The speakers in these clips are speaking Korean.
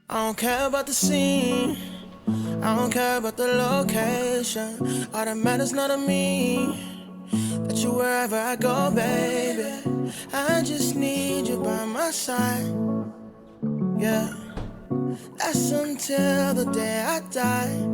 I don't care about the scene. I don't care about the location. All that matters not to me. That you wherever I go, baby. I just need you by my side. Yeah. That's until the day I die.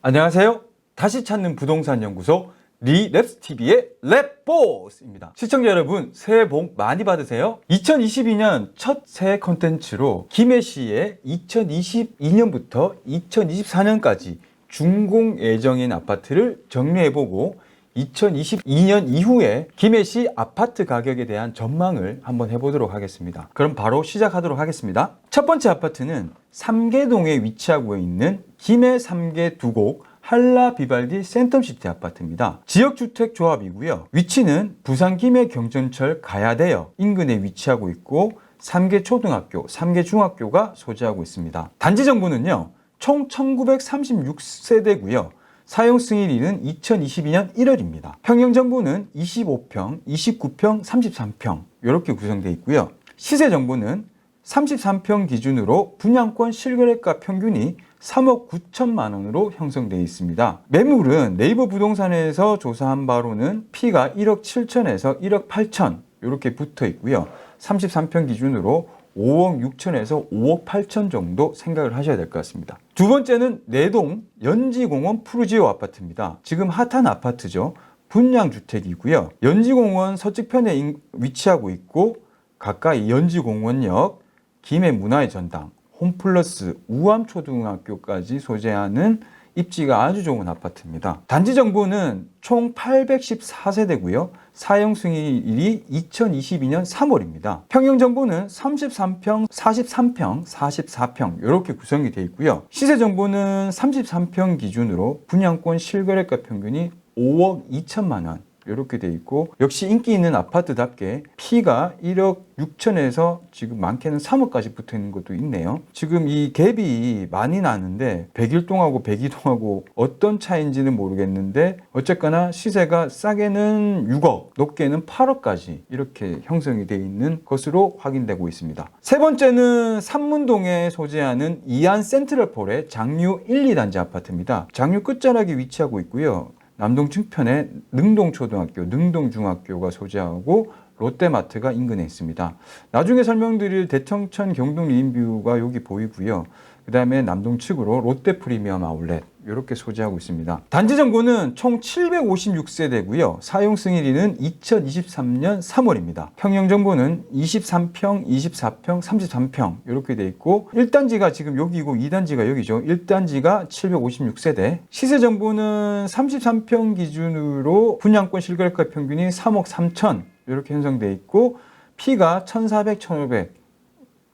안녕하세요. 다시 찾는 부동산 연구소 리랩스TV의 랩보스입니다. 시청자 여러분, 새해 복 많이 받으세요. 2022년 첫 새해 콘텐츠로 김해시의 2022년부터 2024년까지 준공 예정인 아파트를 정리해보고 2022년 이후에 김해시 아파트 가격에 대한 전망을 한번 해보도록 하겠습니다. 그럼 바로 시작하도록 하겠습니다. 첫 번째 아파트는 삼계동에 위치하고 있는 김해 삼계 두곡 한라 비발디 센텀시티 아파트입니다. 지역주택 조합이고요. 위치는 부산 김해 경전철 가야대역 인근에 위치하고 있고 삼계 초등학교, 삼계 중학교가 소재하고 있습니다. 단지 정보는요. 총 1936세대고요. 사용 승인일은 2022년 1월입니다. 평형 정보는 25평, 29평, 33평 이렇게 구성되어 있고요. 시세 정보는 33평 기준으로 분양권 실거래가 평균이 3억 9천만 원으로 형성되어 있습니다. 매물은 네이버 부동산에서 조사한 바로는 P가 1억 7천에서 1억 8천 이렇게 붙어 있고요. 33평 기준으로 5억 6천에서 5억 8천 정도 생각을 하셔야 될 것 같습니다. 두 번째는 내동 연지공원 푸르지오 아파트입니다. 지금 핫한 아파트죠. 분양주택이고요. 연지공원 서측편에 위치하고 있고 가까이 연지공원역, 김해 문화의 전당, 홈플러스 우암초등학교까지 소재하는 입지가 아주 좋은 아파트입니다. 단지 정보는 총 814세대고요. 사용 승인일이 2022년 3월입니다. 평형 정보는 33평, 43평, 44평 이렇게 구성이 되어 있고요. 시세 정보는 33평 기준으로 분양권 실거래가 평균이 5억 2천만 원 이렇게 돼 있고 역시 인기 있는 아파트답게 P가 1억 6천에서 지금 많게는 3억까지 붙어 있는 것도 있네요. 지금 이 갭이 많이 나는데 101동하고 102동하고 어떤 차이인지는 모르겠는데 어쨌거나 시세가 싸게는 6억, 높게는 8억까지 이렇게 형성이 되어 있는 것으로 확인되고 있습니다. 세 번째는 삼문동에 소재하는 이안 센트럴폴의 장유 1, 2단지 아파트입니다. 장유 끝자락에 위치하고 있고요. 남동 측편에 능동초등학교, 능동중학교가 소재하고 롯데마트가 인근에 있습니다. 나중에 설명드릴 대청천 경동 리인뷰가 여기 보이고요. 그 다음에 남동 측으로 롯데 프리미엄 아울렛 이렇게 소재하고 있습니다. 단지 정보는 총 756세대고요. 사용 승인일은 2023년 3월입니다. 평형 정보는 23평, 24평, 33평 이렇게 돼 있고 1단지가 지금 여기고 2단지가 여기죠. 1단지가 756세대. 시세 정보는 33평 기준으로 분양권 실거래가 평균이 3억 3천 이렇게 형성돼 있고 P가 1,400, 1,500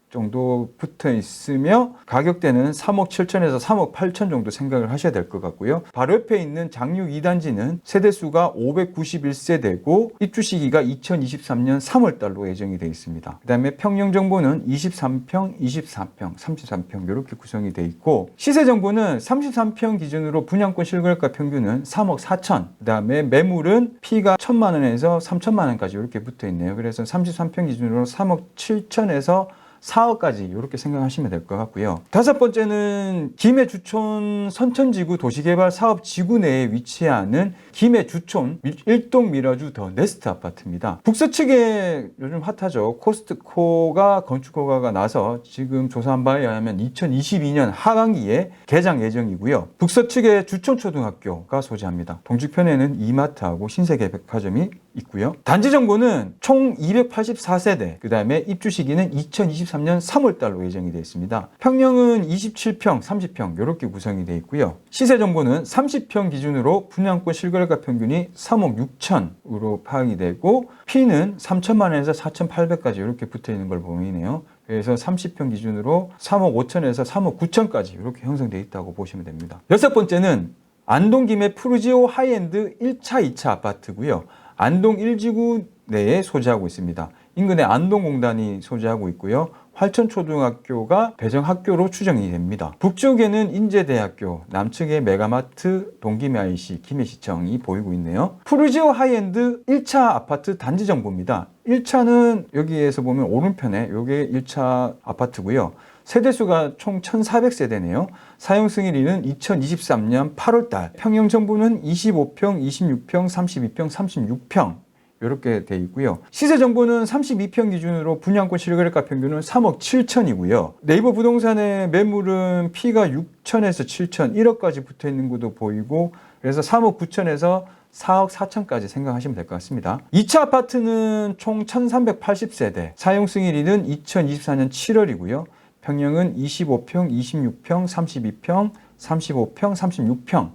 정도 붙어 있으며 가격대는 3억 7천에서 3억 8천 정도 생각을 하셔야 될 것 같고요. 바로 옆에 있는 장유 2단지는 세대수가 591세대고 입주 시기가 2023년 3월 달로 예정이 되어 있습니다. 그 다음에 평형 정보는 23평, 24평, 33평 이렇게 구성이 되어 있고 시세 정보는 33평 기준으로 분양권 실거래가 평균은 3억 4천 그 다음에 매물은 P가 1,000만 원에서 3천만 원까지 이렇게 붙어 있네요. 그래서 33평 기준으로 3억 7천에서 4억까지 이렇게 생각하시면 될 것 같고요. 다섯 번째는 김해 주촌 선천지구 도시개발 사업지구 내에 위치하는 김해 주촌 1동 미라주 더 네스트 아파트입니다. 북서측에 요즘 핫하죠. 코스트코가 건축 허가가 나서 지금 조사한 바에 의하면 2022년 하반기에 개장 예정이고요. 북서측에 주촌초등학교가 소재합니다. 동쪽편에는 이마트하고 신세계백화점이 있고요. 단지 정보는 총 284세대, 그 다음에 입주 시기는 2023년 3월 달로 예정이 되어 있습니다. 평형은 27평, 30평 이렇게 구성이 되어 있고요. 시세 정보는 30평 기준으로 분양권 실거래가 평균이 3억 6천으로 파악이 되고 P는 3천만 원에서 4,800까지 이렇게 붙어 있는 걸 보이네요. 그래서 30평 기준으로 3억 5천에서 3억 9천까지 이렇게 형성되어 있다고 보시면 됩니다. 여섯 번째는 안동 김해 푸르지오 하이엔드 1차, 2차 아파트고요. 안동 1지구 내에 소재하고 있습니다. 인근에 안동공단이 소재하고 있고요. 활천초등학교가 배정학교로 추정이 됩니다. 북쪽에는 인제대학교, 남측에 메가마트, 동김해 IC, 김해시청이 보이고 있네요. 푸르지오 하이엔드 1차 아파트 단지 정보입니다. 1차는 여기에서 보면 오른편에 이게 1차 아파트고요. 세대수가 총 1,400세대네요. 사용 승인일은 2023년 8월달. 평형 정보는 25평, 26평, 32평, 36평. 이렇게 돼 있고요. 시세 정보는 32평 기준으로 분양권 실거래가 평균은 3억 7천이고요. 네이버 부동산의 매물은 P가 6천에서 7천, 1억까지 붙어 있는 것도 보이고, 그래서 3억 9천에서 4억 4천까지 생각하시면 될 것 같습니다. 2차 아파트는 총 1,380세대. 사용 승인일은 2024년 7월이고요. 평형은 25평, 26평, 32평, 35평, 36평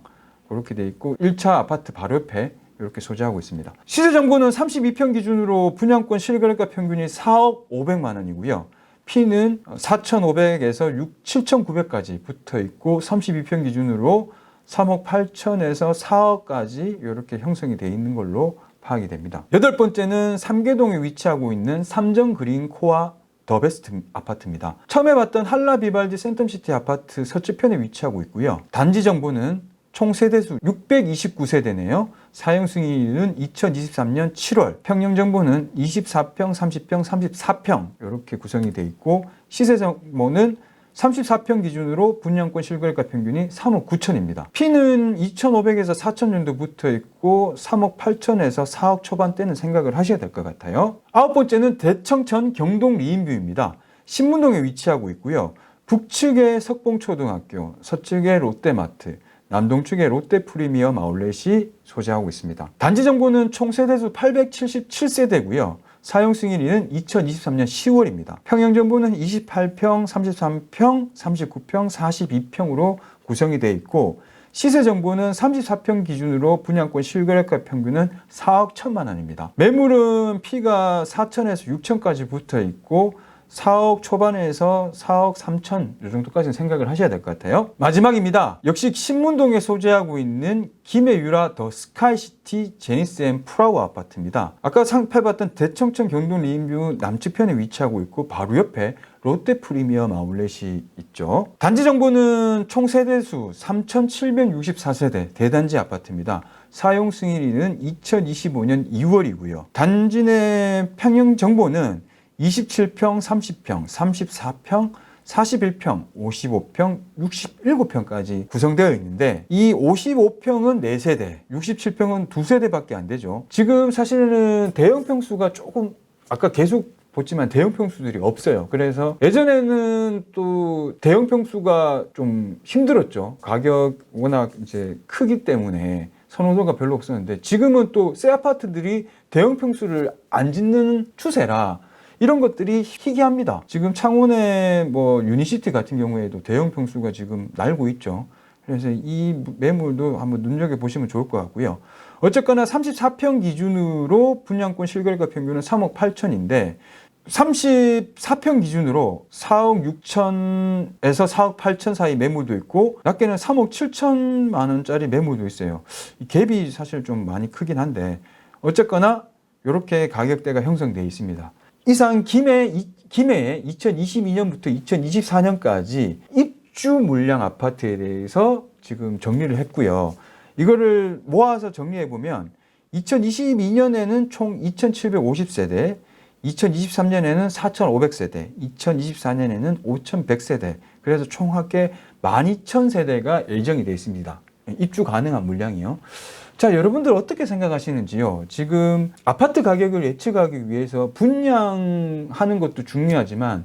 그렇게 돼 있고 1차 아파트 바로 옆에 이렇게 소재하고 있습니다. 시세 정보는 32평 기준으로 분양권 실거래가 평균이 4억 500만 원이고요. P는 4,500에서 7,900까지 붙어 있고 32평 기준으로 3억 8천에서 4억까지 이렇게 형성이 되어 있는 걸로 파악이 됩니다. 여덟 번째는 삼계동에 위치하고 있는 삼정 그린 코아 더 베스트 아파트입니다. 처음에 봤던 한라 비발디 센텀시티 아파트 서쪽편에 위치하고 있고요. 단지 정보는 총 세대수 629세대네요. 사용 승인일은 2023년 7월. 평형 정보는 24평, 30평, 34평 이렇게 구성이 되어 있고 시세 정보는 34평 기준으로 분양권 실거래가 평균이 3억 9천입니다. P는 2,500에서 4천 정도 붙어 있고 3억 8천에서 4억 초반대는 생각을 하셔야 될 것 같아요. 아홉 번째는 대청천 경동 리인뷰입니다. 신문동에 위치하고 있고요. 북측에 석봉초등학교, 서측에 롯데마트, 남동측에 롯데프리미엄 아울렛이 소재하고 있습니다. 단지 정보는 총 세대수 877세대고요. 사용 승인일은 2023년 10월입니다. 평형 정보는 28평, 33평, 39평, 42평으로 구성이 되어 있고 시세 정보는 34평 기준으로 분양권 실거래가 평균은 4억 1천만 원입니다. 매물은 P가 4천에서 6천까지 붙어 있고 4억 초반에서 4억 3천 이 정도까지는 생각을 하셔야 될 것 같아요. 마지막입니다. 역시 신문동에 소재하고 있는 김해유라 더 스카이시티 제니스앤 프라워 아파트입니다. 아까 살펴봤던 대청천 경동 리인뷰 남측편에 위치하고 있고 바로 옆에 롯데 프리미엄 아울렛이 있죠. 단지 정보는 총 세대수 3,764세대 대단지 아파트입니다. 사용 승인일은 2025년 2월이고요. 단지 내 평형 정보는 27평, 30평, 34평, 41평, 55평, 67평까지 구성되어 있는데 이 55평은 4세대, 67평은 2세대밖에 안 되죠. 지금 사실은 대형 평수가 조금 아까 계속 보지만 대형 평수들이 없어요. 그래서 예전에는 또 대형 평수가 좀 힘들었죠. 가격 워낙 이제 크기 때문에 선호도가 별로 없었는데 지금은 또 새 아파트들이 대형 평수를 안 짓는 추세라 이런 것들이 희귀합니다. 지금 창원의 뭐 유니시티 같은 경우에도 대형 평수가 지금 날고 있죠. 그래서 이 매물도 한번 눈여겨보시면 좋을 것 같고요. 어쨌거나 34평 기준으로 분양권 실거래가 평균은 3억 8천인데 34평 기준으로 4억 6천에서 4억 8천 사이 매물도 있고 낮게는 3억 7천만 원짜리 매물도 있어요. 이 갭이 사실 좀 많이 크긴 한데 어쨌거나 이렇게 가격대가 형성되어 있습니다. 이상 김해에 2022년부터 2024년까지 입주 물량 아파트에 대해서 지금 정리를 했고요. 이거를 모아서 정리해 보면 2022년에는 총 2,750세대, 2023년에는 4,500세대, 2024년에는 5,100세대, 그래서 총 합계 12,000세대가 예정이 되어 있습니다. 입주 가능한 물량이요. 자, 여러분들 어떻게 생각하시는지요? 지금 아파트 가격을 예측하기 위해서 분양하는 것도 중요하지만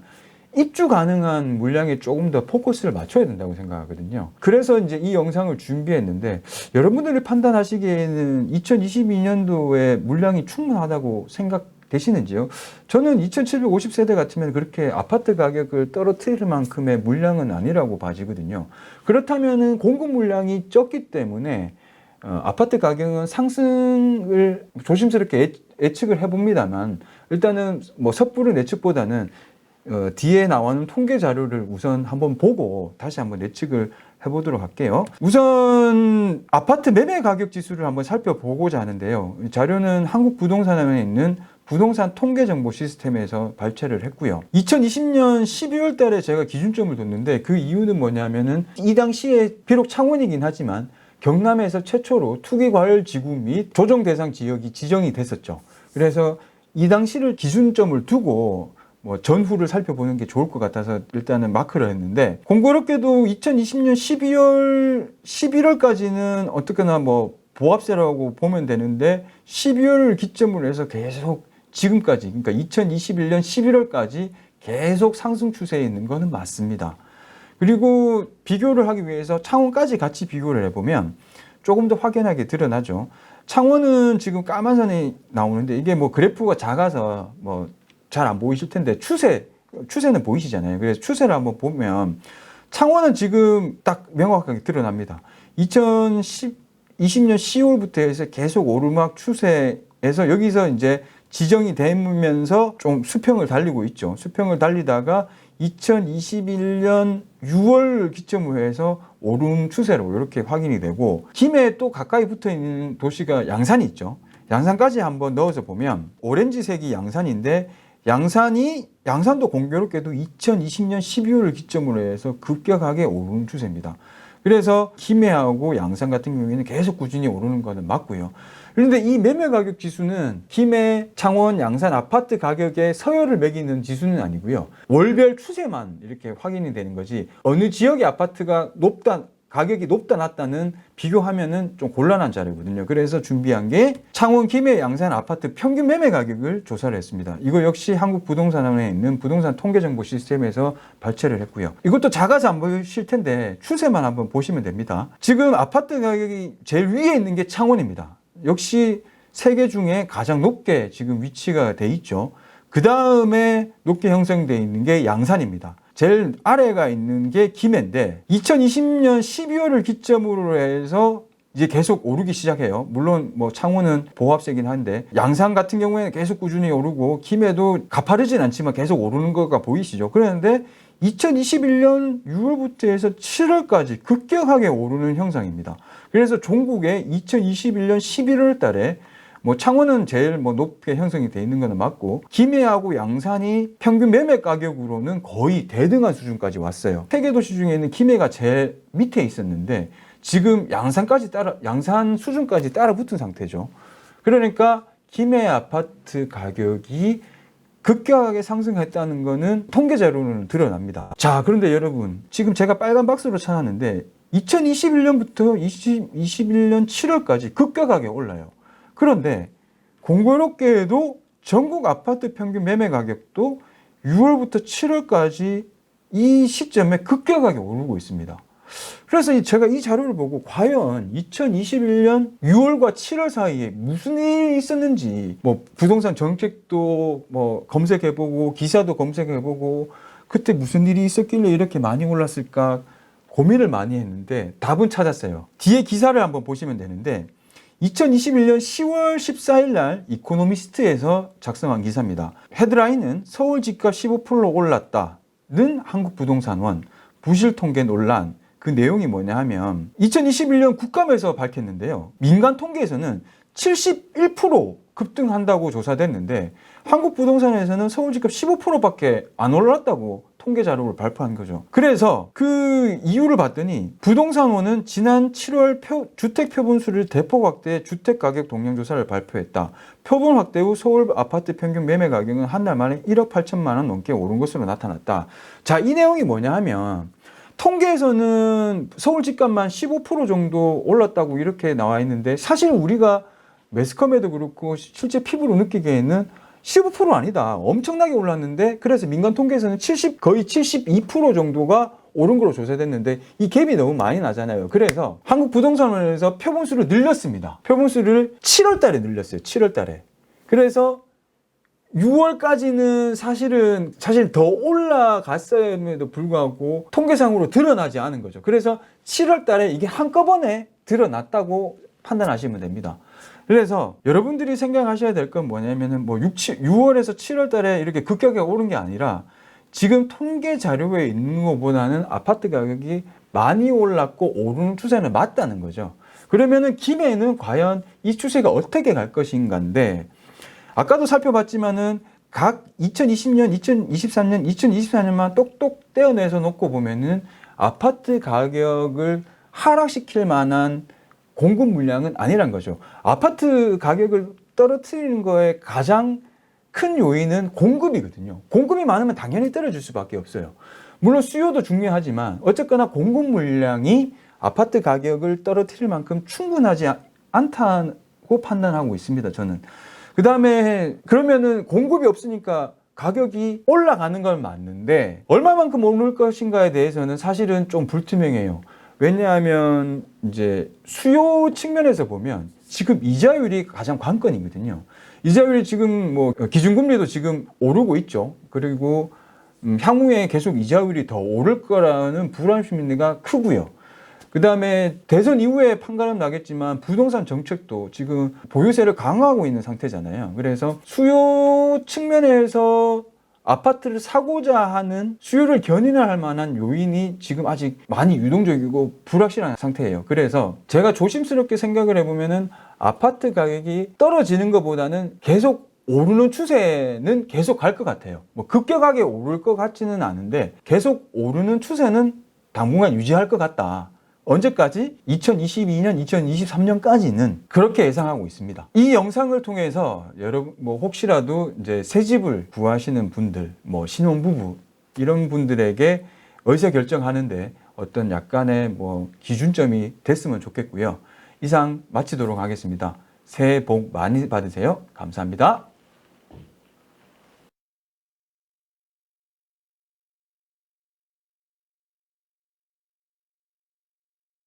입주 가능한 물량에 조금 더 포커스를 맞춰야 된다고 생각하거든요. 그래서 이제 이 영상을 준비했는데 여러분들이 판단하시기에는 2022년도에 물량이 충분하다고 생각되시는지요? 저는 2750세대 같으면 그렇게 아파트 가격을 떨어뜨릴 만큼의 물량은 아니라고 봐지거든요. 그렇다면 공급 물량이 적기 때문에 아파트 가격은 상승을 조심스럽게 예측을 해봅니다만 일단은 뭐 섣부른 예측보다는 뒤에 나오는 통계 자료를 우선 한번 보고 다시 한번 예측을 해보도록 할게요. 우선 아파트 매매 가격 지수를 한번 살펴보고자 하는데요. 자료는 한국부동산원에 있는 부동산 통계정보 시스템에서 발췌를 했고요. 2020년 12월 달에 제가 기준점을 뒀는데 그 이유는 뭐냐면은 이 당시에 비록 창원이긴 하지만 경남에서 최초로 투기과열지구 및 조정 대상 지역이 지정이 됐었죠. 그래서 이 당시를 기준점을 두고 뭐 전후를 살펴보는 게 좋을 것 같아서 일단은 마크를 했는데, 공교롭게도 2020년 11월까지는 어떻게나 뭐 보합세라고 보면 되는데 12월을 기점으로 해서 계속 지금까지, 그러니까 2021년 11월까지 계속 상승 추세에 있는 거는 맞습니다. 그리고 비교를 하기 위해서 창원까지 같이 비교를 해보면 조금 더 확연하게 드러나죠. 창원은 지금 까만 선이 나오는데 이게 뭐 그래프가 작아서 뭐 잘 안 보이실 텐데 추세는 보이시잖아요. 그래서 추세를 한번 보면 창원은 지금 딱 명확하게 드러납니다. 2020년 10월부터 해서 계속 오르막 추세에서 여기서 이제 지정이 되면서 좀 수평을 달리고 있죠. 수평을 달리다가 2021년 6월 기점으로 해서 오름 추세로 이렇게 확인이 되고, 김해에 또 가까이 붙어 있는 도시가 양산이 있죠. 양산까지 한번 넣어서 보면 오렌지색이 양산인데, 양산도 공교롭게도 2020년 12월을 기점으로 해서 급격하게 오르는 추세입니다. 그래서 김해하고 양산 같은 경우에는 계속 꾸준히 오르는 것은 맞고요. 그런데 이 매매 가격 지수는 김해, 창원, 양산 아파트 가격에 서열을 매기는 지수는 아니고요. 월별 추세만 이렇게 확인이 되는 거지, 어느 지역의 아파트가 가격이 높다 낮다는 비교하면은 좀 곤란한 자료거든요. 그래서 준비한 게 창원, 김해, 양산 아파트 평균 매매 가격을 조사를 했습니다. 이거 역시 한국부동산원에 있는 부동산 통계정보 시스템에서 발췌를 했고요. 이것도 작아서 안 보이실 텐데 추세만 한번 보시면 됩니다. 지금 아파트 가격이 제일 위에 있는 게 창원입니다. 역시 세 개 중에 가장 높게 지금 위치가 돼 있죠. 그 다음에 높게 형성되어 있는 게 양산입니다. 제일 아래가 있는 게 김해인데 2020년 12월을 기점으로 해서 이제 계속 오르기 시작해요. 물론 뭐 창원은 보합세긴 한데 양산 같은 경우에는 계속 꾸준히 오르고 김해도 가파르진 않지만 계속 오르는 거가 보이시죠. 그런데 2021년 6월부터 해서 7월까지 급격하게 오르는 형상입니다. 그래서 종국에 2021년 11월 달에 뭐 창원은 제일 뭐 높게 형성이 돼 있는 거는 맞고, 김해하고 양산이 평균 매매 가격으로는 거의 대등한 수준까지 왔어요. 세 개 도시 중에는 김해가 제일 밑에 있었는데 지금 양산 수준까지 따라 붙은 상태죠. 그러니까 김해 아파트 가격이 급격하게 상승했다는 거는 통계 자료는 드러납니다. 자, 그런데 여러분, 지금 제가 빨간 박스로 쳐놨는데 2021년부터 2021년 7월까지 급격하게 올라요. 그런데 공교롭게도 전국 아파트 평균 매매 가격도 6월부터 7월까지 이 시점에 급격하게 오르고 있습니다. 그래서 제가 이 자료를 보고 과연 2021년 6월과 7월 사이에 무슨 일이 있었는지, 뭐 부동산 정책도 뭐 검색해보고 기사도 검색해보고 그때 무슨 일이 있었길래 이렇게 많이 올랐을까 고민을 많이 했는데 답은 찾았어요. 뒤에 기사를 한번 보시면 되는데 2021년 10월 14일 날 이코노미스트에서 작성한 기사입니다. 헤드라인은 서울 집값 15% 올랐다는 한국부동산원 부실 통계 논란. 그 내용이 뭐냐 하면 2021년 국감에서 밝혔는데요. 민간 통계에서는 71% 급등한다고 조사됐는데 한국부동산에서는 서울 집값 15%밖에 안 올랐다고 통계 자료를 발표한 거죠. 그래서 그 이유를 봤더니 부동산원은 지난 7월 주택 표본수를 대폭 확대해 주택 가격 동향 조사를 발표했다. 표본 확대 후 서울 아파트 평균 매매 가격은 한 달 만에 1억 8천만 원 넘게 오른 것으로 나타났다. 자, 이 내용이 뭐냐 하면 통계에서는 서울 집값만 15% 정도 올랐다고 이렇게 나와 있는데 사실 우리가 매스컴에도 그렇고 실제 피부로 느끼기에는 15% 아니다. 엄청나게 올랐는데 그래서 민간 통계에서는 거의 72% 정도가 오른 걸로 조사됐는데 이 갭이 너무 많이 나잖아요. 그래서 한국부동산원에서 표본수를 늘렸습니다. 표본수를 7월 달에 늘렸어요. 7월 달에. 그래서 6월까지는 사실 더 올라갔음에도 불구하고 통계상으로 드러나지 않은 거죠. 그래서 7월 달에 이게 한꺼번에 드러났다고 판단하시면 됩니다. 그래서 여러분들이 생각하셔야 될 건 뭐냐면은 뭐 6월에서 7월 달에 이렇게 급격하게 오른 게 아니라 지금 통계 자료에 있는 것보다는 아파트 가격이 많이 올랐고 오르는 추세는 맞다는 거죠. 그러면은 김해는 과연 이 추세가 어떻게 갈 것인가인데 아까도 살펴봤지만은 각 2020년, 2023년, 2024년만 똑똑 떼어내서 놓고 보면은 아파트 가격을 하락시킬 만한 공급 물량은 아니란 거죠. 아파트 가격을 떨어뜨리는 거에 가장 큰 요인은 공급이거든요. 공급이 많으면 당연히 떨어질 수밖에 없어요. 물론 수요도 중요하지만 어쨌거나 공급 물량이 아파트 가격을 떨어뜨릴 만큼 충분하지 않다고 판단하고 있습니다. 저는. 그 다음에 그러면은 공급이 없으니까 가격이 올라가는 건 맞는데 얼마만큼 오를 것인가에 대해서는 사실은 좀 불투명해요. 왜냐하면 이제 수요 측면에서 보면 지금 이자율이 가장 관건이거든요. 이자율이 지금 뭐 기준금리도 지금 오르고 있죠. 그리고 향후에 계속 이자율이 더 오를 거라는 불안 심리가 크고요. 그 다음에 대선 이후에 판가름 나겠지만 부동산 정책도 지금 보유세를 강화하고 있는 상태잖아요. 그래서 수요 측면에서 아파트를 사고자 하는 수요를 견인할 만한 요인이 지금 아직 많이 유동적이고 불확실한 상태예요. 그래서 제가 조심스럽게 생각을 해보면은 아파트 가격이 떨어지는 것보다는 계속 오르는 추세는 계속 갈 것 같아요. 뭐 급격하게 오를 것 같지는 않은데 계속 오르는 추세는 당분간 유지할 것 같다. 언제까지? 2022년, 2023년까지는 그렇게 예상하고 있습니다. 이 영상을 통해서 여러분 뭐 혹시라도 이제 새 집을 구하시는 분들, 뭐 신혼부부 이런 분들에게 의사 결정하는데 어떤 약간의 뭐 기준점이 됐으면 좋겠고요. 이상 마치도록 하겠습니다. 새해 복 많이 받으세요. 감사합니다.